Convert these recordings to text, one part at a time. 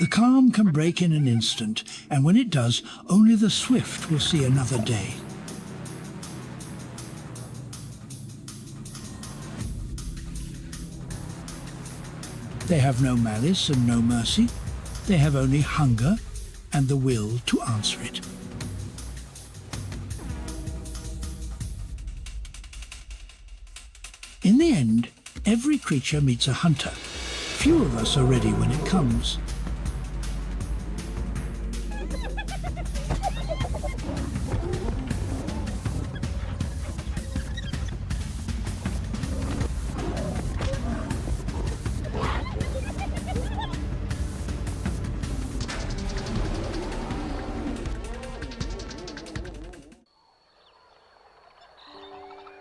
The calm can break in an instant, and when it does, only the swift will see another day. They have no malice and no mercy. They have only hunger and the will to answer it. In the end, every creature meets a hunter. Few of us are ready when it comes.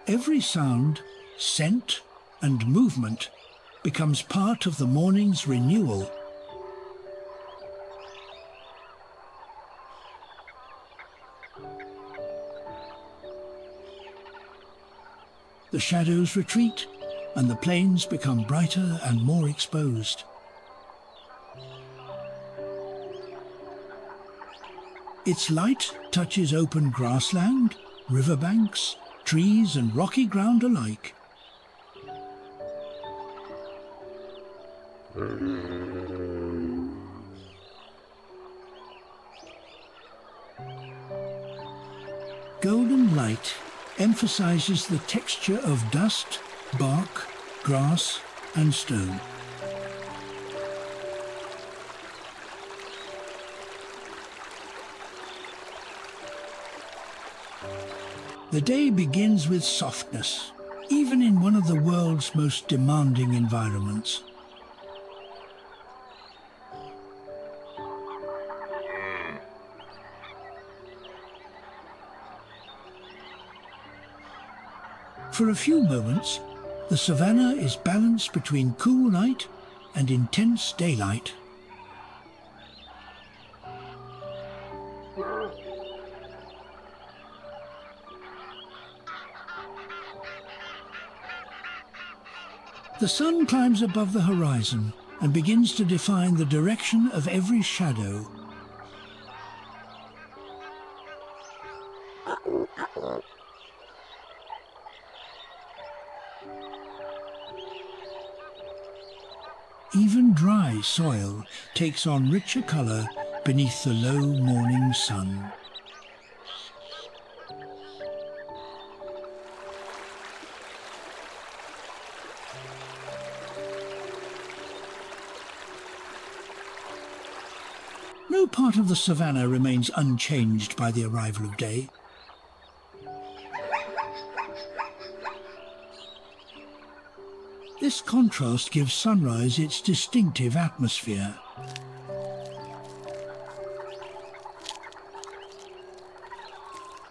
Every sound, scent, and movement becomes part of the morning's renewal. The shadows retreat, and the plains become brighter and more exposed. Its light touches open grassland, riverbanks, trees and rocky ground alike. Golden light emphasizes the texture of dust, bark, grass and stone. The day begins with softness, even in one of the world's most demanding environments. For a few moments, the savannah is balanced between cool night and intense daylight. The sun climbs above the horizon and begins to define the direction of every shadow. Even dry soil takes on richer color beneath the low morning sun. No part of the savannah remains unchanged by the arrival of day. This contrast gives sunrise its distinctive atmosphere.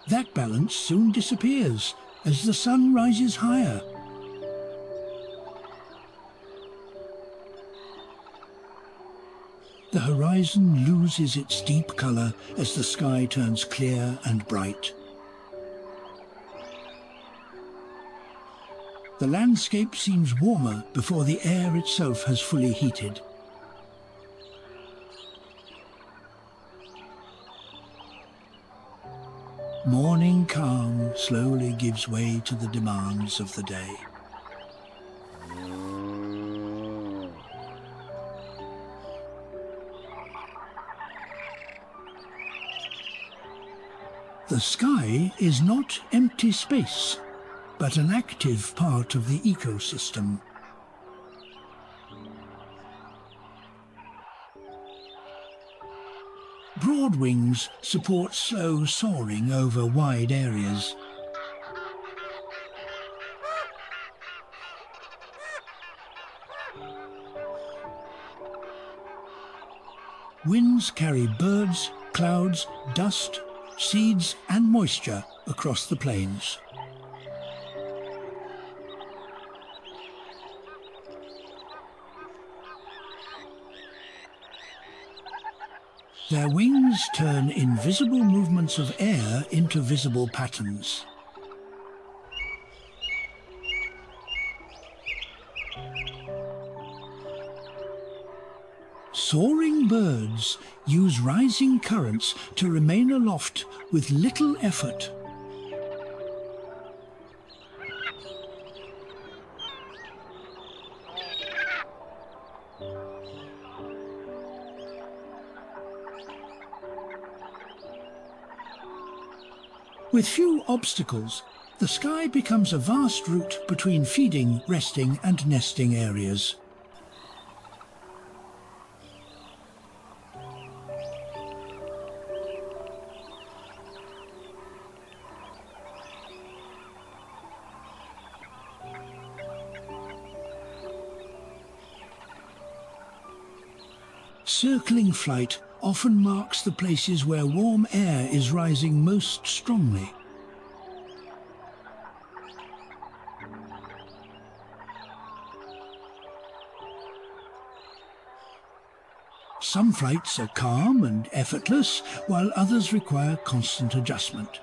That balance soon disappears as the sun rises higher. The horizon loses its deep color as the sky turns clear and bright. The landscape seems warmer before the air itself has fully heated. Morning calm slowly gives way to the demands of the day. The sky is not empty space, but an active part of the ecosystem. Broad wings support slow soaring over wide areas. Winds carry birds, clouds, dust, seeds and moisture across the plains. Their wings turn invisible movements of air into visible patterns. Soaring birds use rising currents to remain aloft with little effort. With few obstacles, the sky becomes a vast route between feeding, resting and nesting areas. Circling flight often marks the places where warm air is rising most strongly. Some flights are calm and effortless, while others require constant adjustment.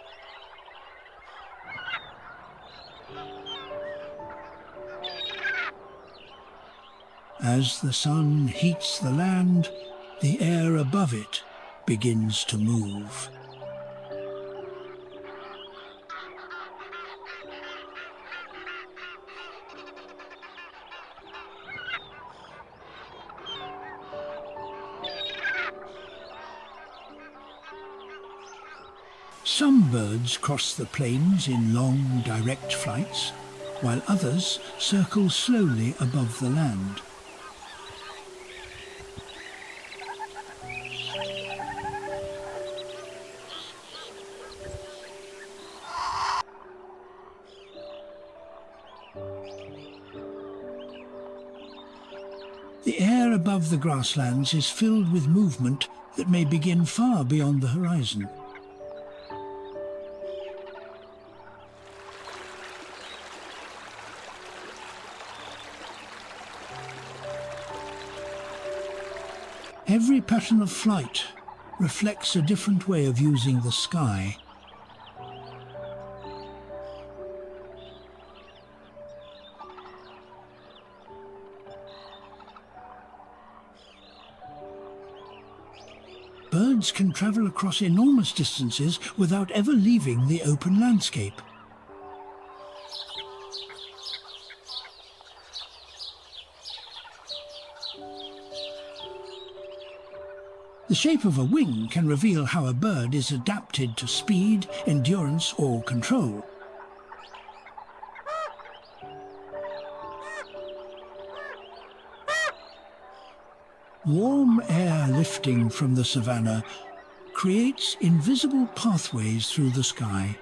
As the sun heats the land, the air above it begins to move. Some birds cross the plains in long, direct flights, while others circle slowly above the land. The air above the grasslands is filled with movement that may begin far beyond the horizon. Every pattern of flight reflects a different way of using the sky. Birds can travel across enormous distances without ever leaving the open landscape. The shape of a wing can reveal how a bird is adapted to speed, endurance, or control. Warm air lifting from the savannah creates invisible pathways through the sky.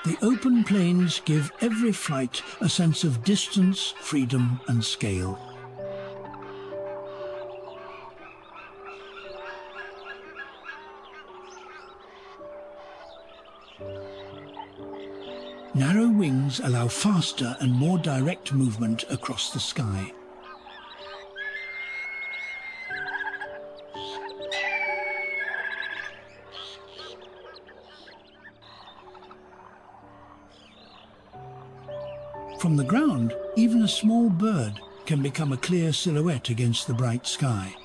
The open plains give every flight a sense of distance, freedom, and scale. Narrow wings allow faster and more direct movement across the sky. From the ground, even a small bird can become a clear silhouette against the bright sky.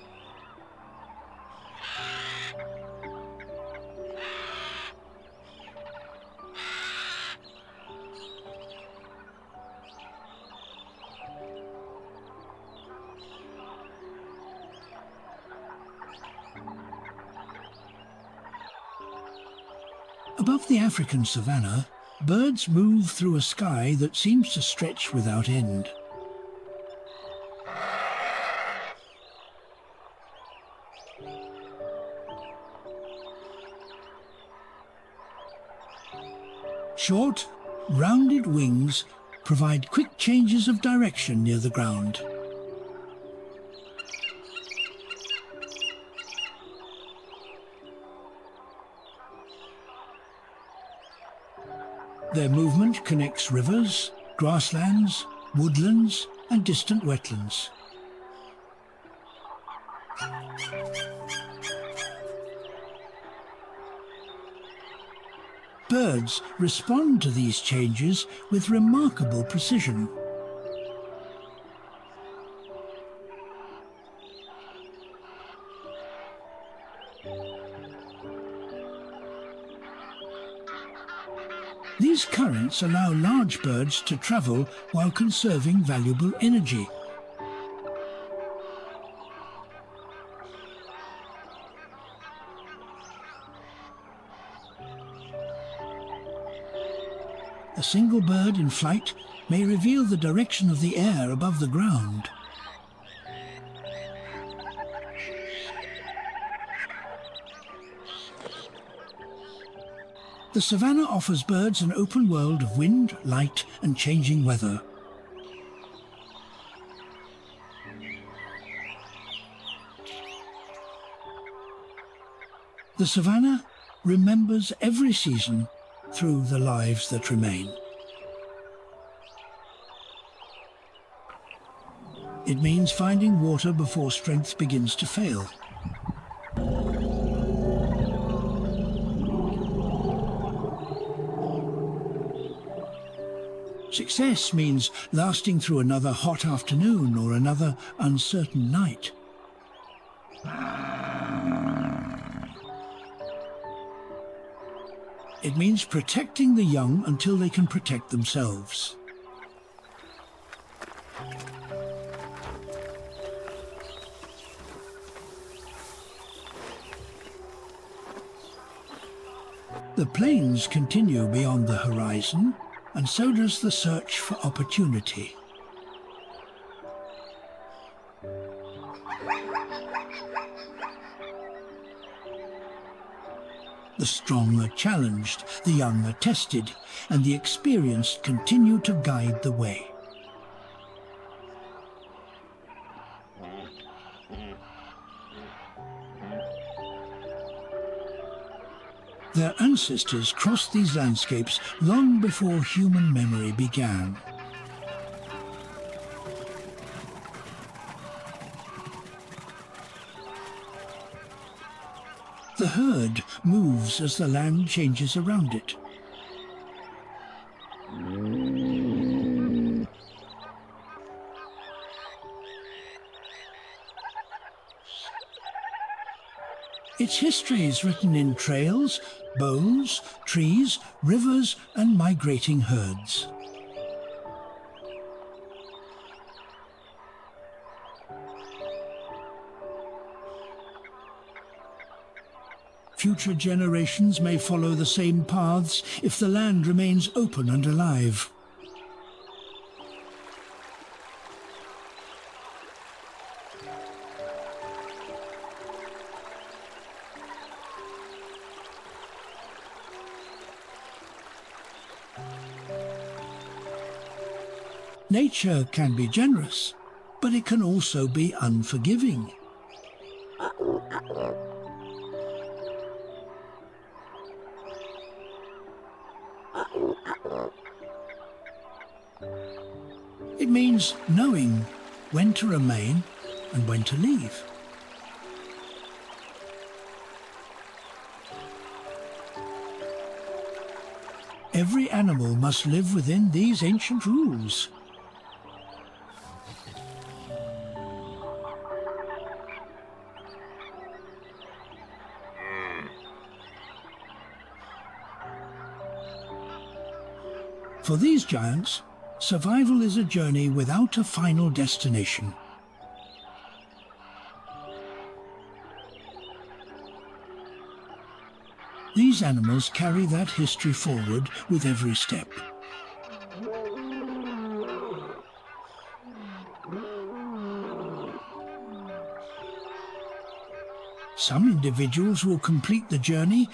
Above the African savannah, birds move through a sky that seems to stretch without end. Short, rounded wings provide quick changes of direction near the ground. Their movement connects rivers, grasslands, woodlands, and distant wetlands. Birds respond to these changes with remarkable precision. These currents allow large birds to travel while conserving valuable energy. A single bird in flight may reveal the direction of the air above the ground. The savannah offers birds an open world of wind, light, and changing weather. The savannah remembers every season through the lives that remain. It means finding water before strength begins to fail. Success means lasting through another hot afternoon or another uncertain night. It means protecting the young until they can protect themselves. The plains continue beyond the horizon, and so does the search for opportunity. The strong are challenged, the young are tested, and the experienced continue to guide the way. Their ancestors crossed these landscapes long before human memory began. The herd moves as the land changes around it. Its history is written in trails, bows, trees, rivers, and migrating herds. Future generations may follow the same paths if the land remains open and alive. Nature can be generous, but it can also be unforgiving. It means knowing when to remain and when to leave. Every animal must live within these ancient rules. For these giants, survival is a journey without a final destination. These animals carry that history forward with every step. Some individuals will complete the journey,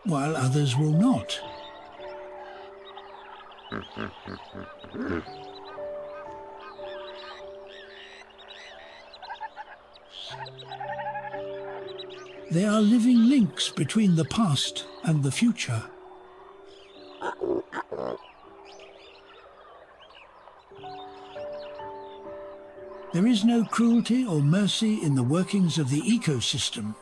while others will not. They are living links between the past and the future. There is no cruelty or mercy in the workings of the ecosystem.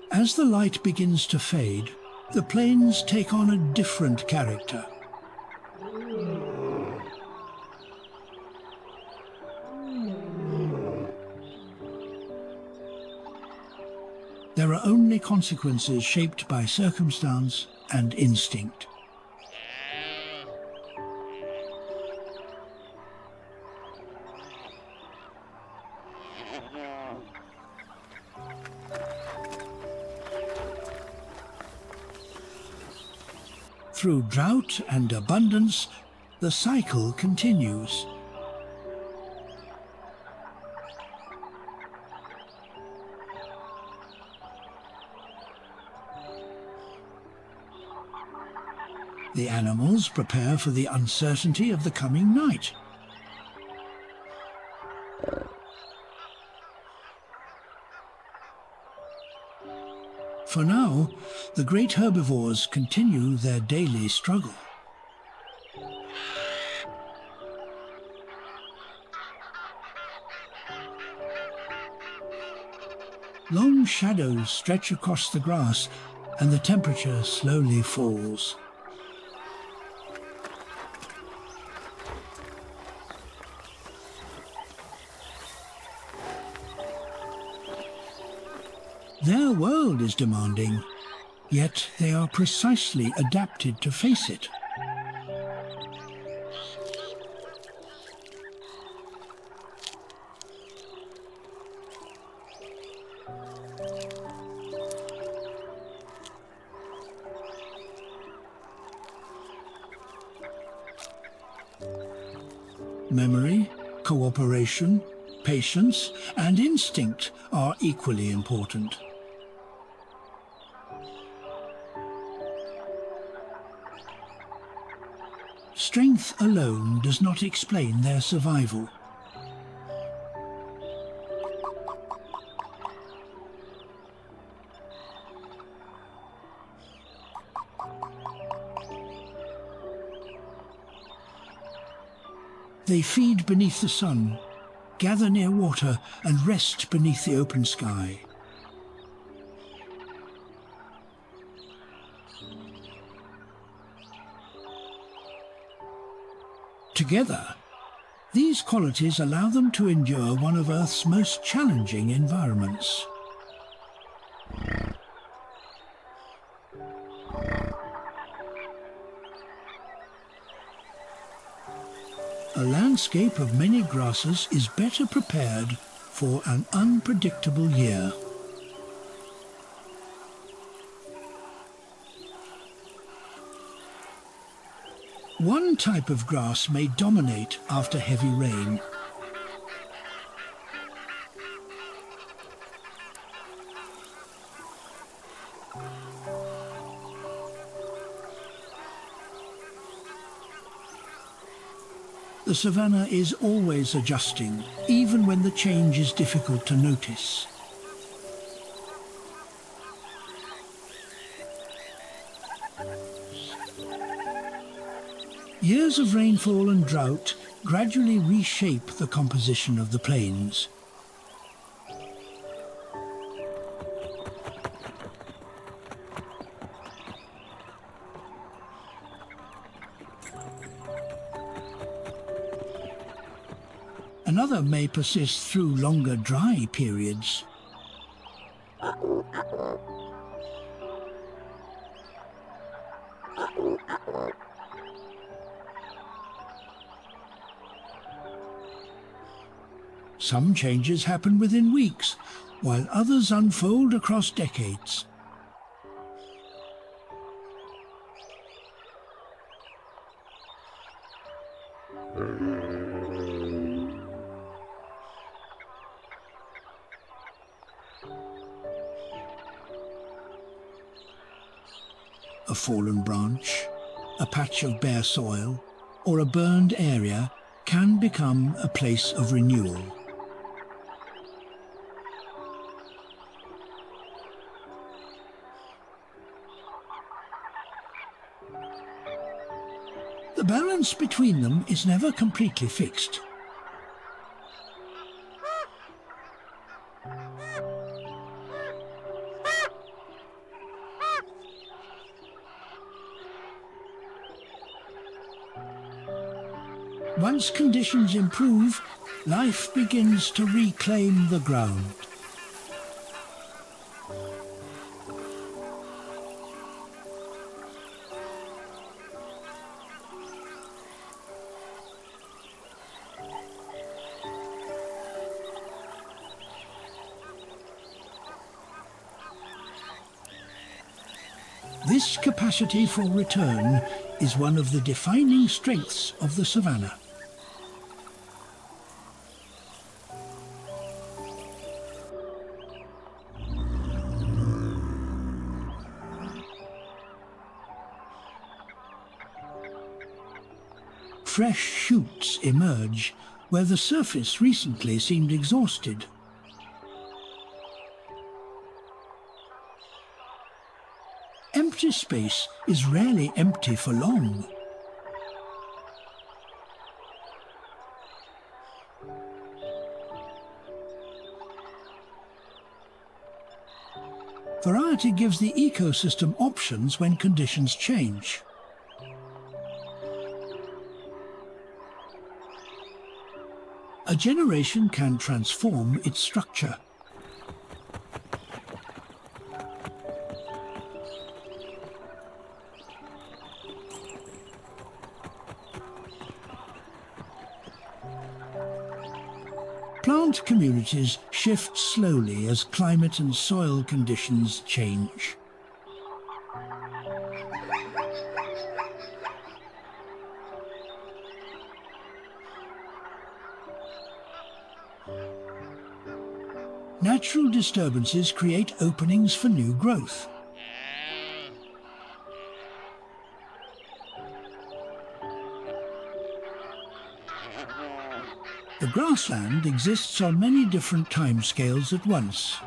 As the light begins to fade, the plains take on a different character. There are only consequences shaped by circumstance and instinct. Through drought and abundance, the cycle continues. The animals prepare for the uncertainty of the coming night. For now, the great herbivores continue their daily struggle. Long shadows stretch across the grass, and the temperature slowly falls. Their world is demanding, yet they are precisely adapted to face it. Memory, cooperation, patience, and instinct are equally important. Strength alone does not explain their survival. They feed beneath the sun, gather near water, and rest beneath the open sky. Together, these qualities allow them to endure one of Earth's most challenging environments. A landscape of many grasses is better prepared for an unpredictable year. One type of grass may dominate after heavy rain. The savannah is always adjusting, even when the change is difficult to notice. Years of rainfall and drought gradually reshape the composition of the plains. Another may persist through longer dry periods. Some changes happen within weeks, while others unfold across decades. A fallen branch, a patch of bare soil, or a burned area can become a place of renewal. balance between them is never completely fixed. Once conditions improve, life begins to reclaim the ground. This capacity for return is one of the defining strengths of the savannah. Fresh shoots emerge where the surface recently seemed exhausted. Empty space is rarely empty for long. Variety gives the ecosystem options when conditions change. A generation can transform its structure. Plant communities shift slowly as climate and soil conditions change. Natural disturbances create openings for new growth. The grassland exists on many different timescales at once.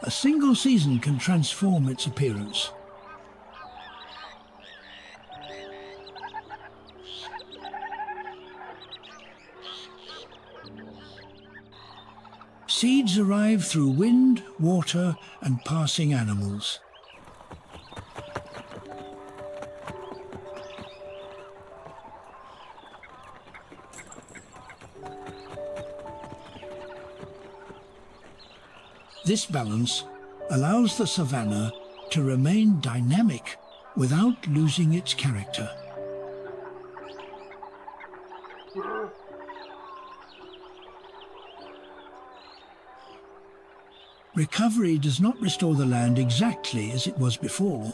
A single season can transform its appearance. Seeds arrive through wind, water, and passing animals. This balance allows the savannah to remain dynamic without losing its character. Recovery does not restore the land exactly as it was before.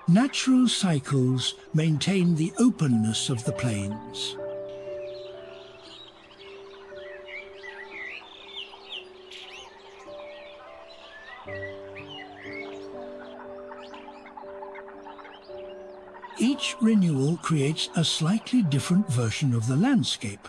Natural cycles maintain the openness of the plains. Each renewal creates a slightly different version of the landscape.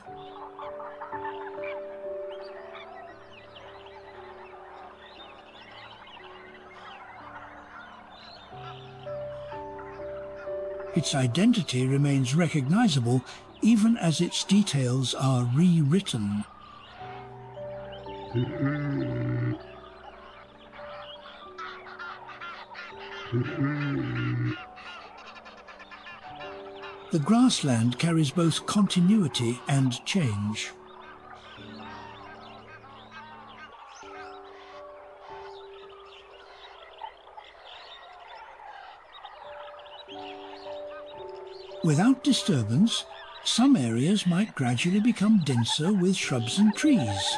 Its identity remains recognizable even as its details are rewritten. The grassland carries both continuity and change. Without disturbance, some areas might gradually become denser with shrubs and trees.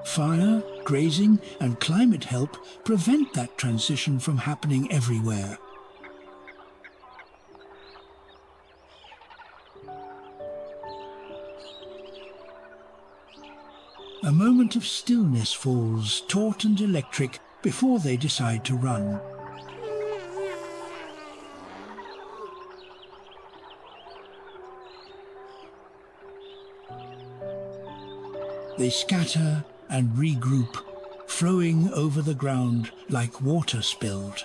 Fire, grazing, and climate help prevent that transition from happening everywhere. A moment of stillness falls, taut and electric, before they decide to run. They scatter and regroup, flowing over the ground like water spilled.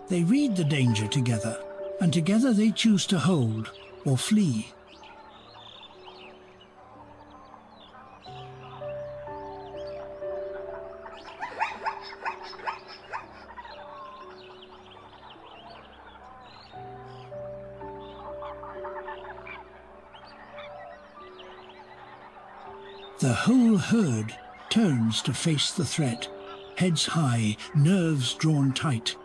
They read the danger together, and together they choose to hold or flee. The whole herd turns to face the threat, heads high, nerves drawn tight.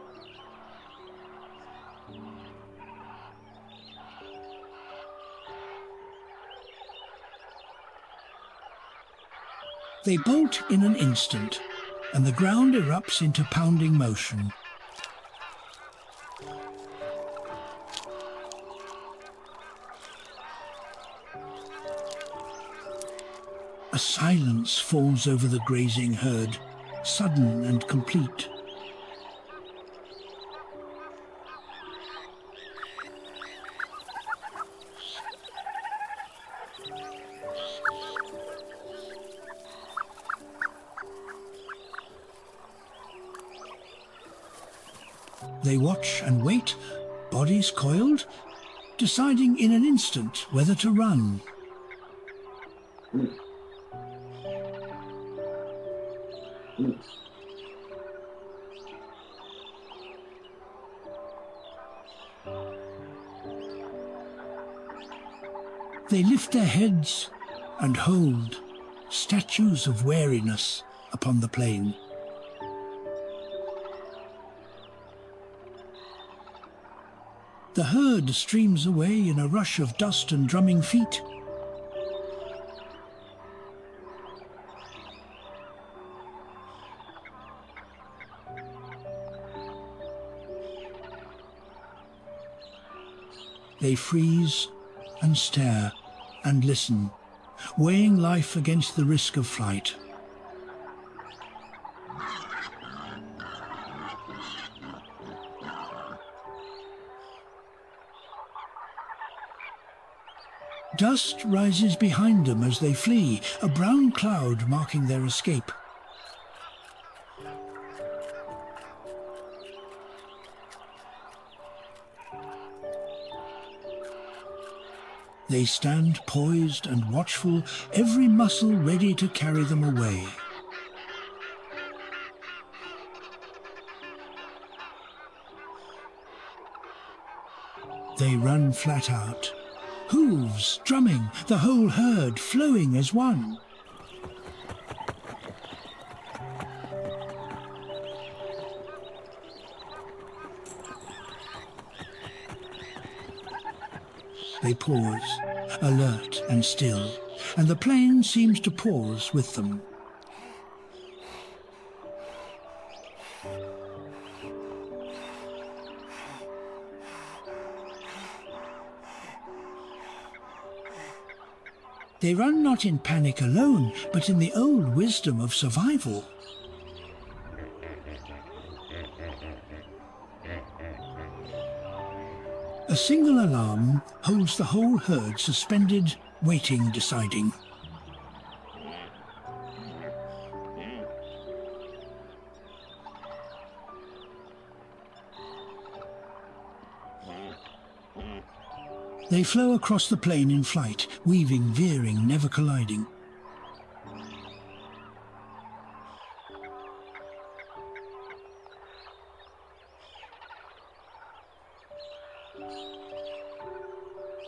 They bolt in an instant, and the ground erupts into pounding motion. A silence falls over the grazing herd, sudden and complete. They watch and wait, bodies coiled, deciding in an instant whether to run. They lift their heads and hold, statues of wariness upon the plain. The herd streams away in a rush of dust and drumming feet. They freeze and stare and listen, weighing life against the risk of flight. Dust rises behind them as they flee, a brown cloud marking their escape. They stand poised and watchful, every muscle ready to carry them away. They run flat out, hooves drumming, the whole herd flowing as one. They pause, alert and still, and the plain seems to pause with them. They run not in panic alone, but in the old wisdom of survival. A single alarm holds the whole herd suspended, waiting, deciding. They flow across the plain in flight, weaving, veering, never colliding.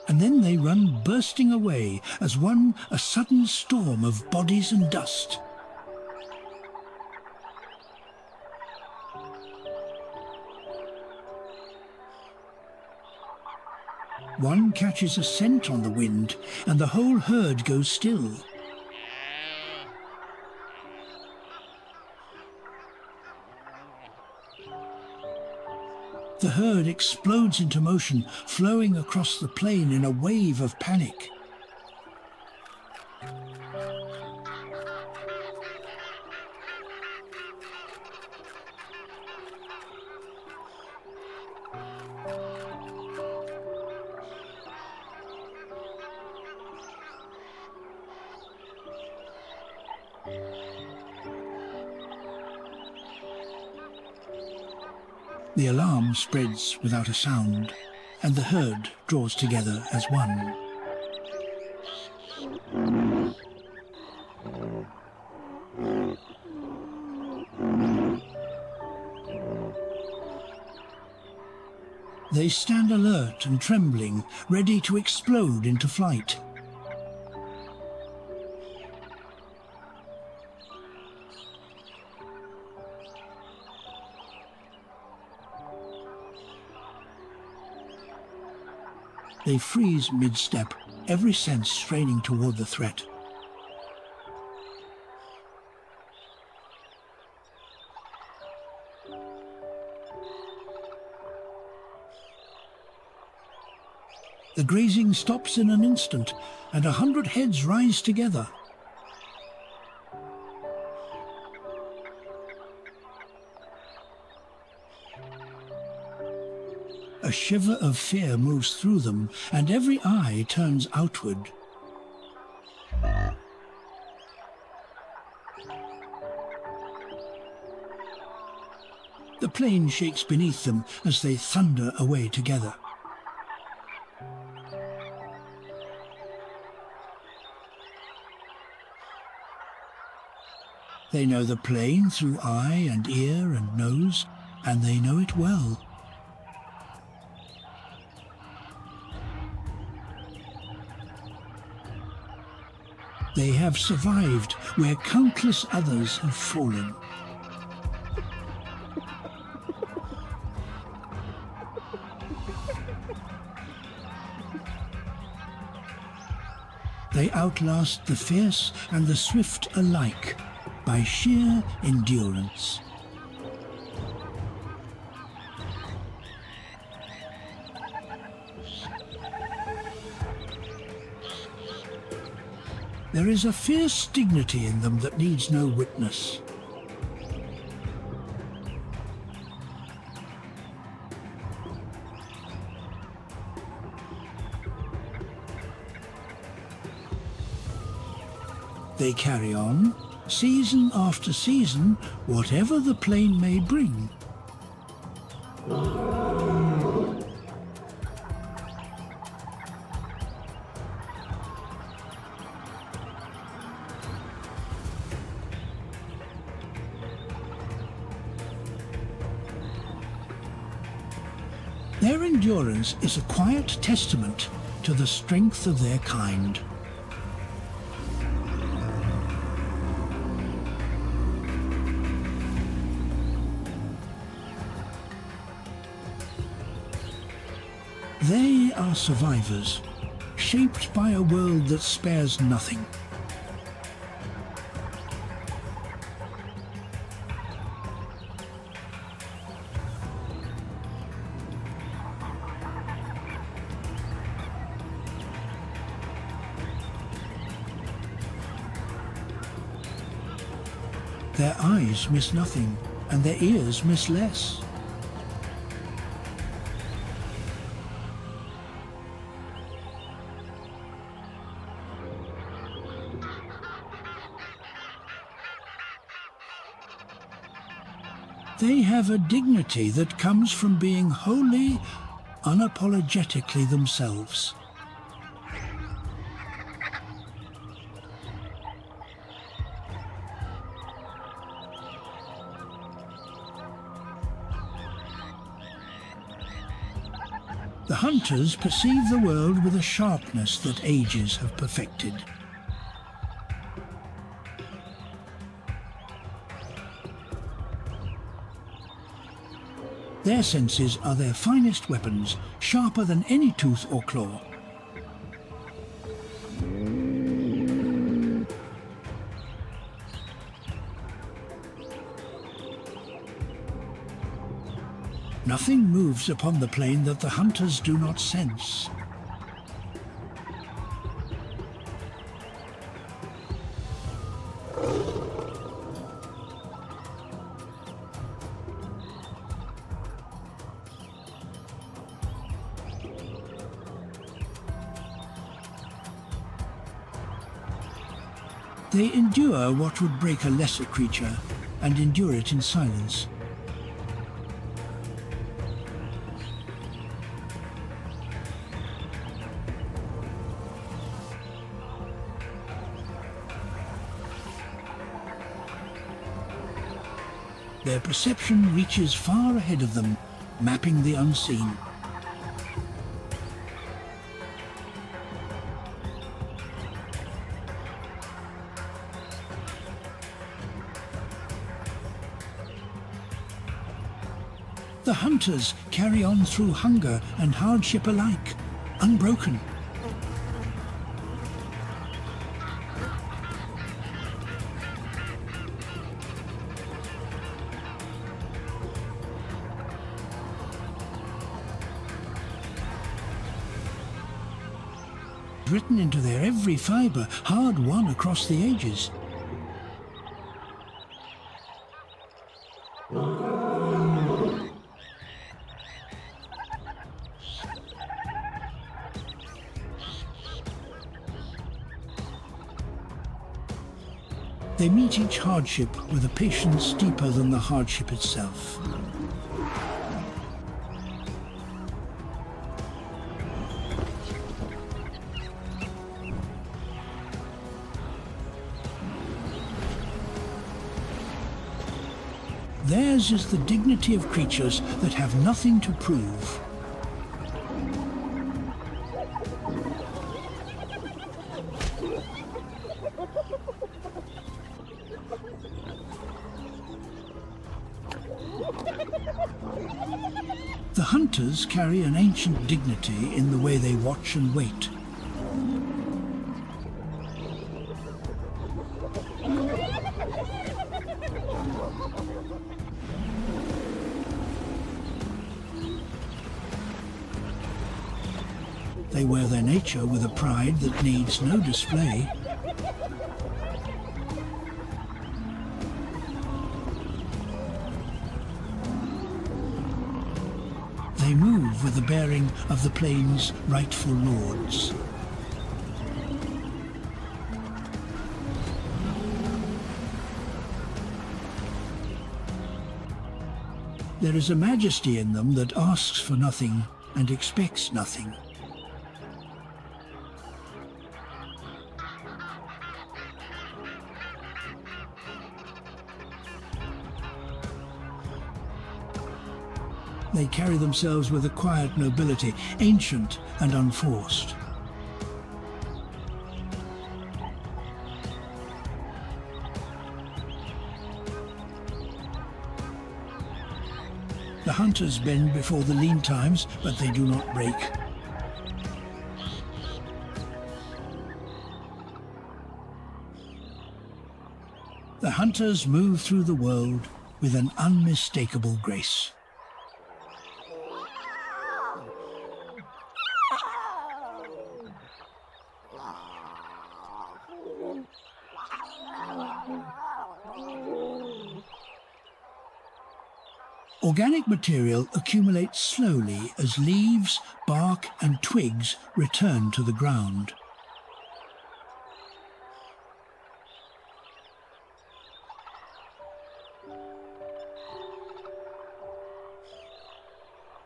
And then they run bursting away as one, a sudden storm of bodies and dust. One catches a scent on the wind, and the whole herd goes still. The herd explodes into motion, flowing across the plain in a wave of panic. The alarm spreads without a sound, and the herd draws together as one. They stand alert and trembling, ready to explode into flight. They freeze mid-step, every sense straining toward the threat. The grazing stops in an instant, and 100 heads rise together. A shiver of fear moves through them, and every eye turns outward. The plain shakes beneath them as they thunder away together. They know the plain through eye and ear and nose, and they know it well. They have survived where countless others have fallen. They outlast the fierce and the swift alike by sheer endurance. There is a fierce dignity in them that needs no witness. They carry on, season after season, whatever the plain may bring. Their endurance is a quiet testament to the strength of their kind. They are survivors, shaped by a world that spares nothing. Their eyes miss nothing, and their ears miss less. They have a dignity that comes from being wholly, unapologetically themselves. The hunters perceive the world with a sharpness that ages have perfected. Their senses are their finest weapons, sharper than any tooth or claw. Nothing moves upon the plain that the hunters do not sense. They endure what would break a lesser creature, and endure it in silence. Their perception reaches far ahead of them, mapping the unseen. The hunters carry on through hunger and hardship alike, unbroken. Written into their every fibre, hard won across the ages. They meet each hardship with a patience deeper than the hardship itself. Theirs is the dignity of creatures that have nothing to prove. The hunters carry an ancient dignity in the way they watch and wait. They wear their nature with a pride that needs no display. They move with the bearing of the plain's rightful lords. There is a majesty in them that asks for nothing and expects nothing. They carry themselves with a quiet nobility, ancient and unforced. The hunters bend before the lean times, but they do not break. The hunters move through the world with an unmistakable grace. Organic material accumulates slowly as leaves, bark and twigs return to the ground.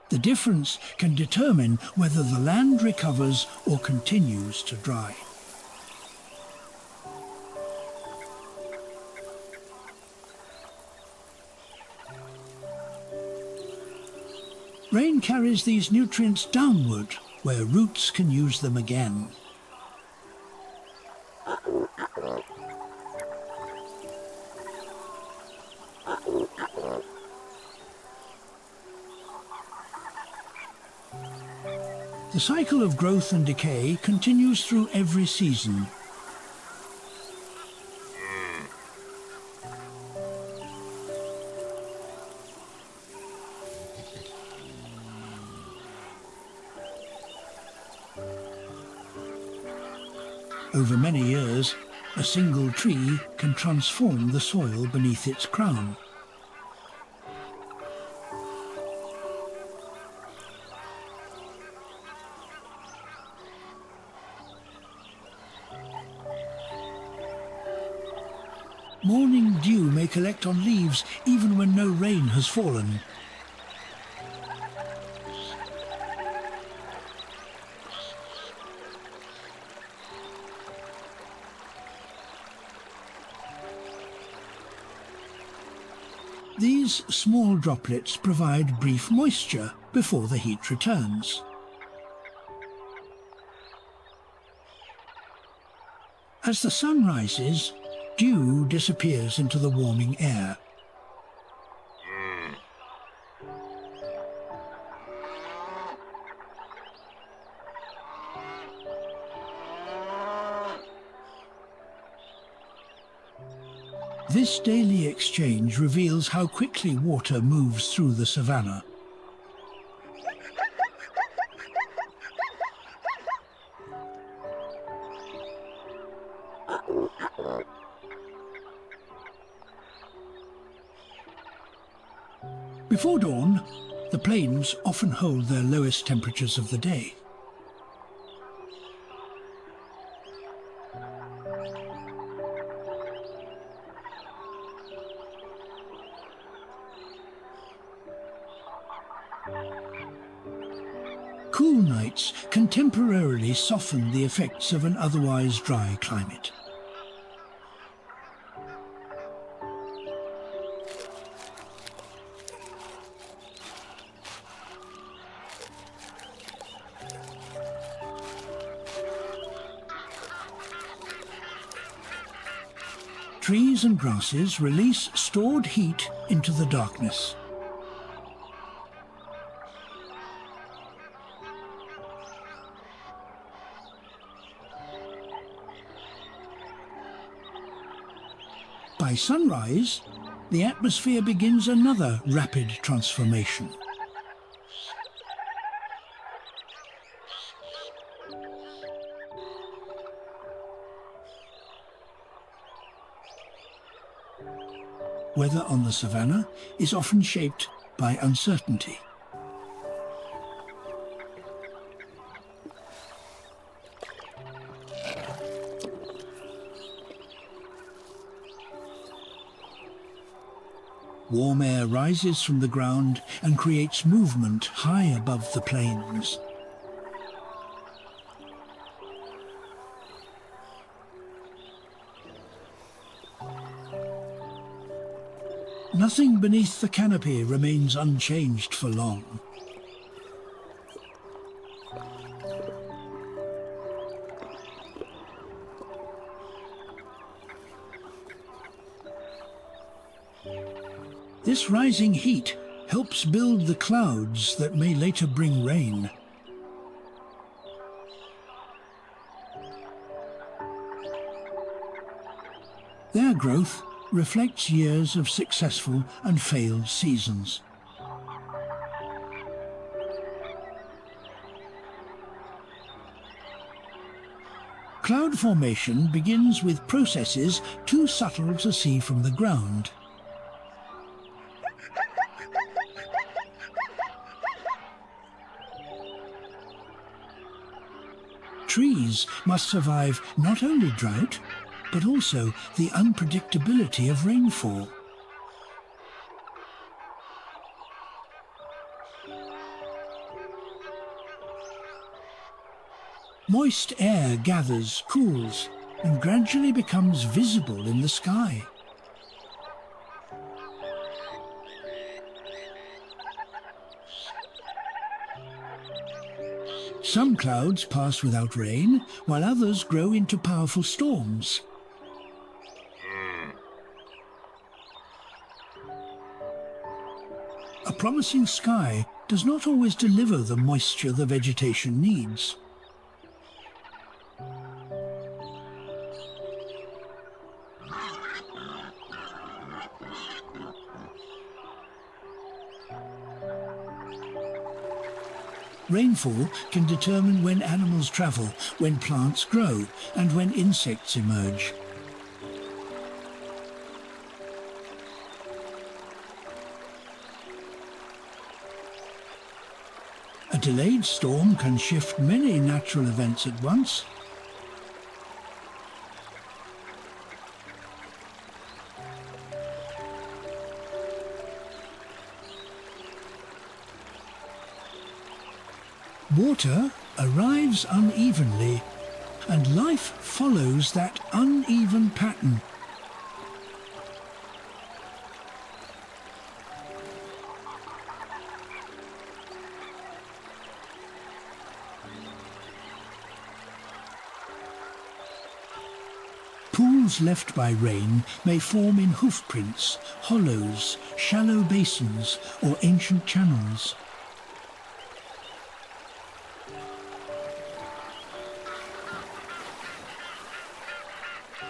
The difference can determine whether the land recovers or continues to dry. Rain carries these nutrients downward, where roots can use them again. The cycle of growth and decay continues through every season. Over many years, a single tree can transform the soil beneath its crown. Morning dew may collect on leaves even when no rain has fallen. These small droplets provide brief moisture before the heat returns. As the sun rises, dew disappears into the warming air. This daily exchange reveals how quickly water moves through the savannah. Before dawn, the plains often hold their lowest temperatures of the day. Cool nights can temporarily soften the effects of an otherwise dry climate. Trees and grasses release stored heat into the darkness. By sunrise, the atmosphere begins another rapid transformation. Weather on the savannah is often shaped by uncertainty. Warm air rises from the ground and creates movement high above the plains. Nothing beneath the canopy remains unchanged for long. This rising heat helps build the clouds that may later bring rain. Their growth reflects years of successful and failed seasons. Cloud formation begins with processes too subtle to see from the ground. Trees must survive not only drought, but also the unpredictability of rainfall. Moist air gathers, cools, and gradually becomes visible in the sky. Some clouds pass without rain, while others grow into powerful storms. A promising sky does not always deliver the moisture the vegetation needs. Rainfall can determine when animals travel, when plants grow, and when insects emerge. A delayed storm can shift many natural events at once. Water arrives unevenly, and life follows that uneven pattern. Pools left by rain may form in hoof prints, hollows, shallow basins, or ancient channels.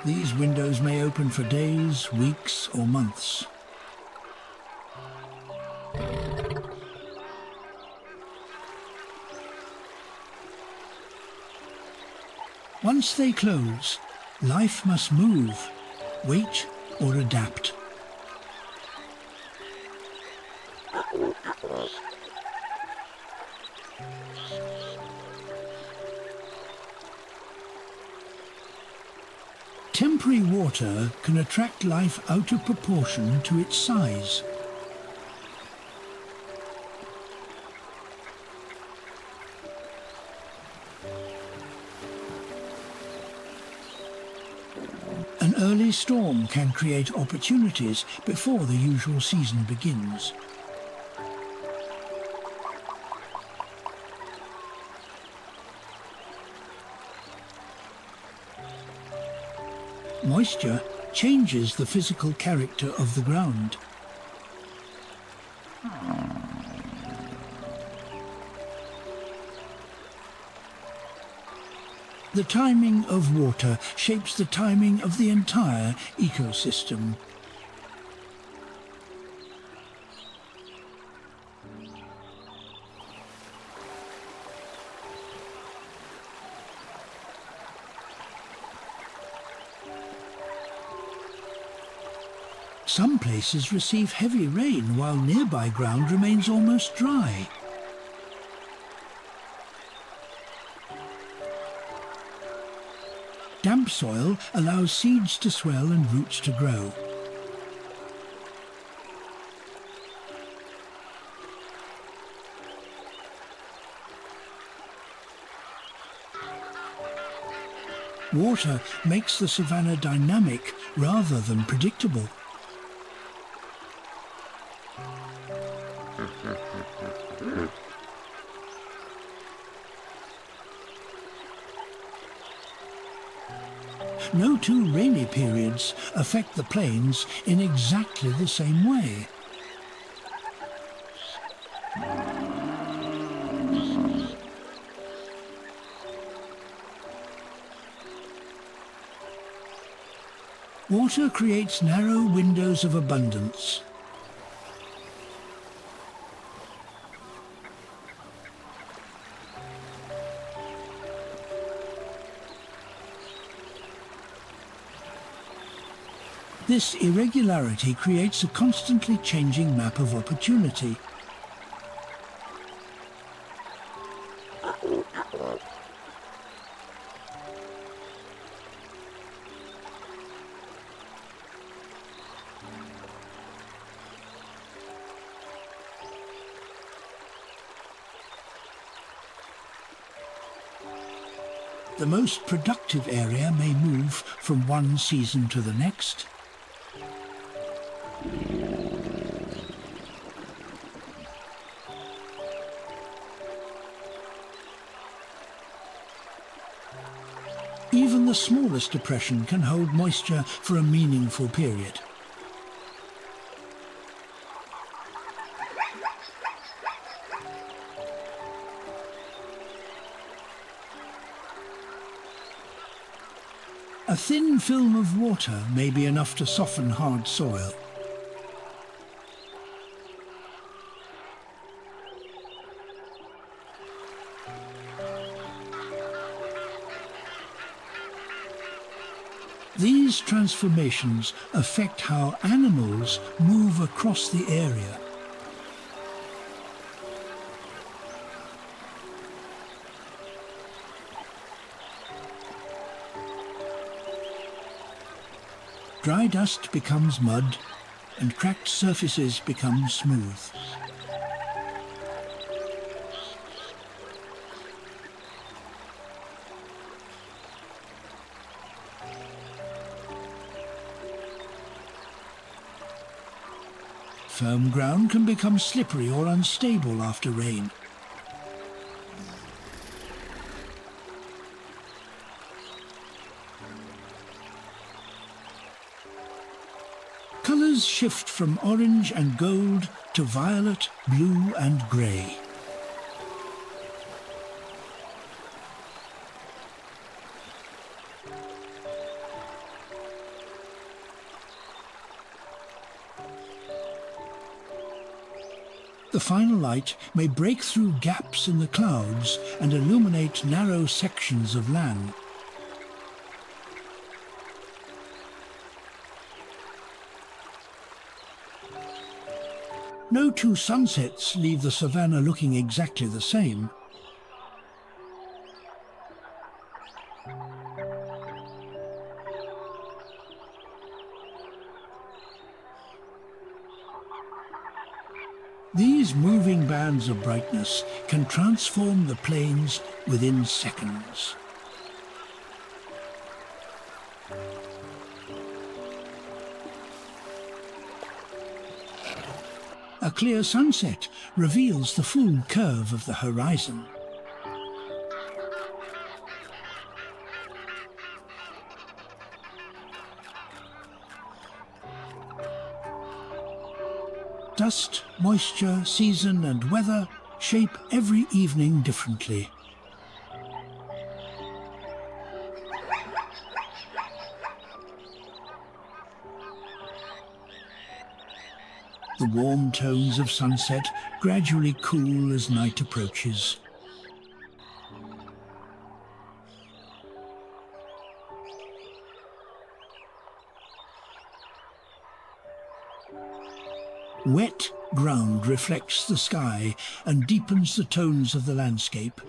These windows may open for days, weeks, or months. Once they close, life must move, wait, or adapt. Temporary water can attract life out of proportion to its size. An early storm can create opportunities before the usual season begins. Moisture changes the physical character of the ground. The timing of water shapes the timing of the entire ecosystem. Some places receive heavy rain while nearby ground remains almost dry. Damp soil allows seeds to swell and roots to grow. Water makes the savannah dynamic rather than predictable. No two rainy periods affect the plains in exactly the same way. Water creates narrow windows of abundance. This irregularity creates a constantly changing map of opportunity. The most productive area may move from one season to the next. Even the smallest depression can hold moisture for a meaningful period. A thin film of water may be enough to soften hard soil. These transformations affect how animals move across the area. Dry dust becomes mud, and cracked surfaces become smooth. Firm ground can become slippery or unstable after rain. Colours shift from orange and gold to violet, blue and grey. The final light may break through gaps in the clouds and illuminate narrow sections of land. No two sunsets leave the savannah looking exactly the same. These moving bands of brightness can transform the plains within seconds. A clear sunset reveals the full curve of the horizon. Dust, moisture, season and weather shape every evening differently. The warm tones of sunset gradually cool as night approaches. Wet ground reflects the sky and deepens the tones of the landscape.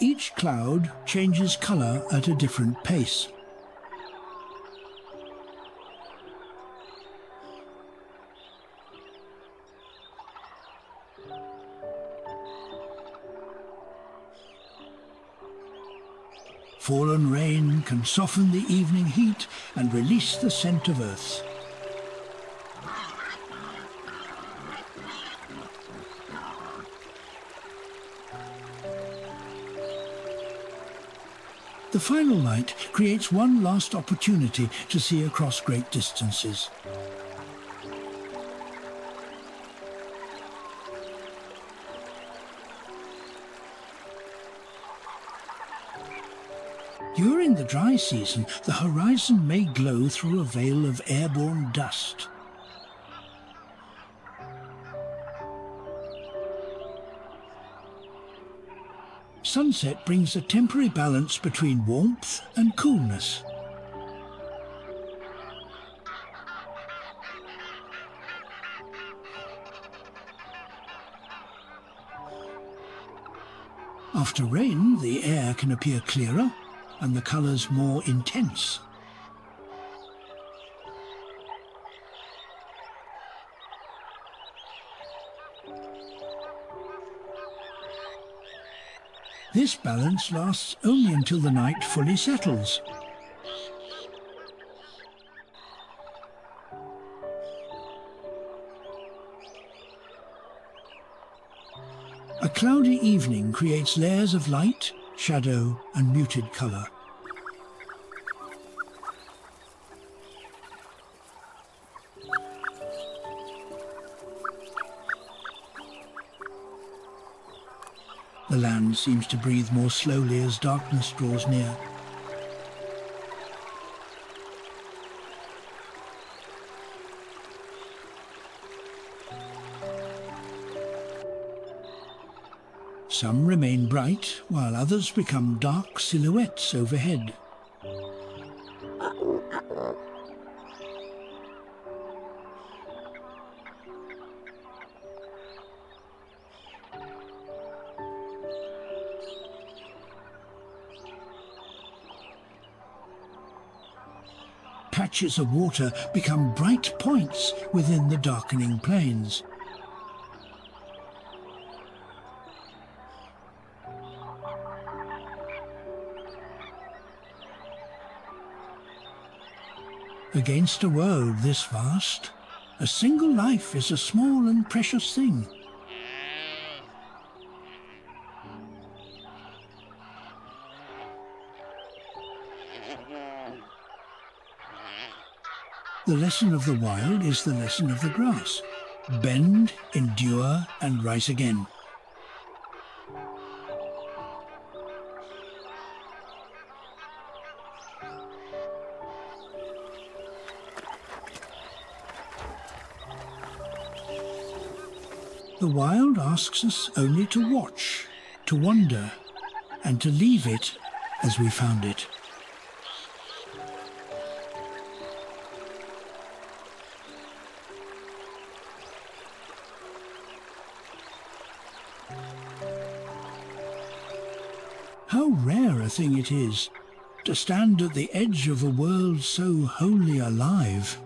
Each cloud changes colour at a different pace. Fallen rain can soften the evening heat and release the scent of earth. The final light creates one last opportunity to see across great distances. During the dry season, the horizon may glow through a veil of airborne dust. Sunset brings a temporary balance between warmth and coolness. After rain, the air can appear clearer and the colours more intense. This balance lasts only until the night fully settles. A cloudy evening creates layers of light, shadow and muted colour. The land seems to breathe more slowly as darkness draws near. Some remain bright, while others become dark silhouettes overhead. Patches of water become bright points within the darkening plains. Against a world this vast, a single life is a small and precious thing. The lesson of the wild is the lesson of the grass. Bend, endure, and rise again. The wild asks us only to watch, to wonder, and to leave it as we found it. How rare a thing it is to stand at the edge of a world so wholly alive.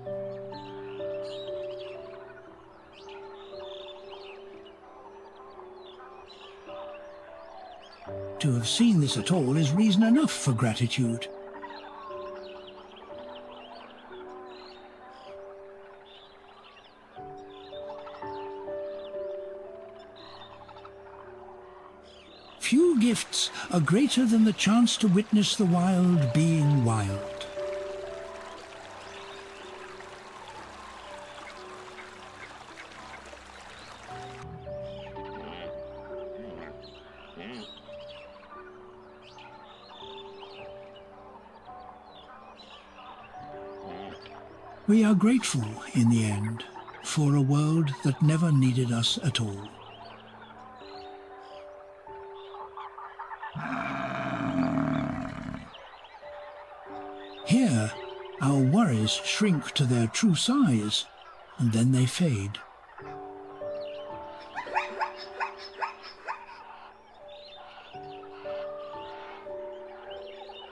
To have seen this at all is reason enough for gratitude. Few gifts are greater than the chance to witness the wild being wild. We are grateful, in the end, for a world that never needed us at all. Here, our worries shrink to their true size, and then they fade.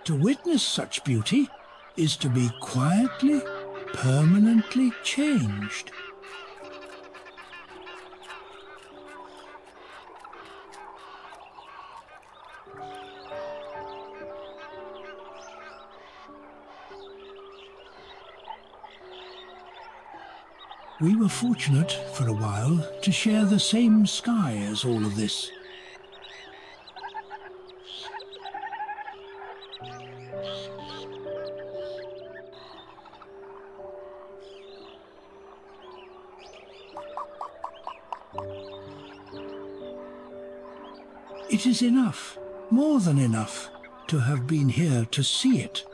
To witness such beauty is to be quietly, permanently changed. We were fortunate, for a while, to share the same sky as all of this. It is enough, more than enough, to have been here to see it.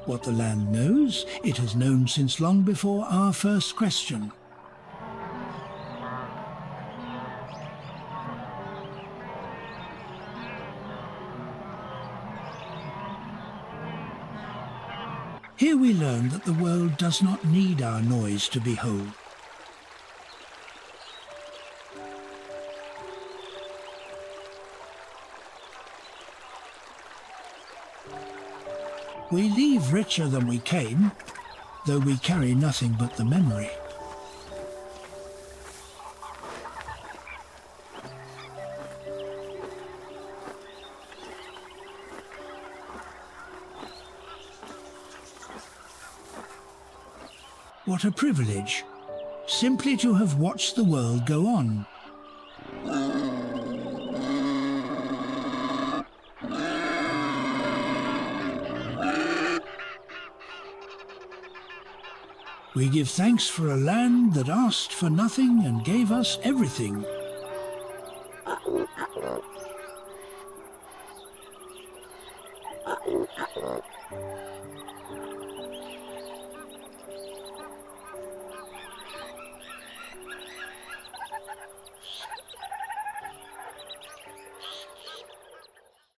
What the land knows, it has known since long before our first question. Here we learn that the world does not need our noise to be whole. We leave richer than we came, though we carry nothing but the memory. What a privilege, simply to have watched the world go on. We give thanks for a land that asked for nothing and gave us everything.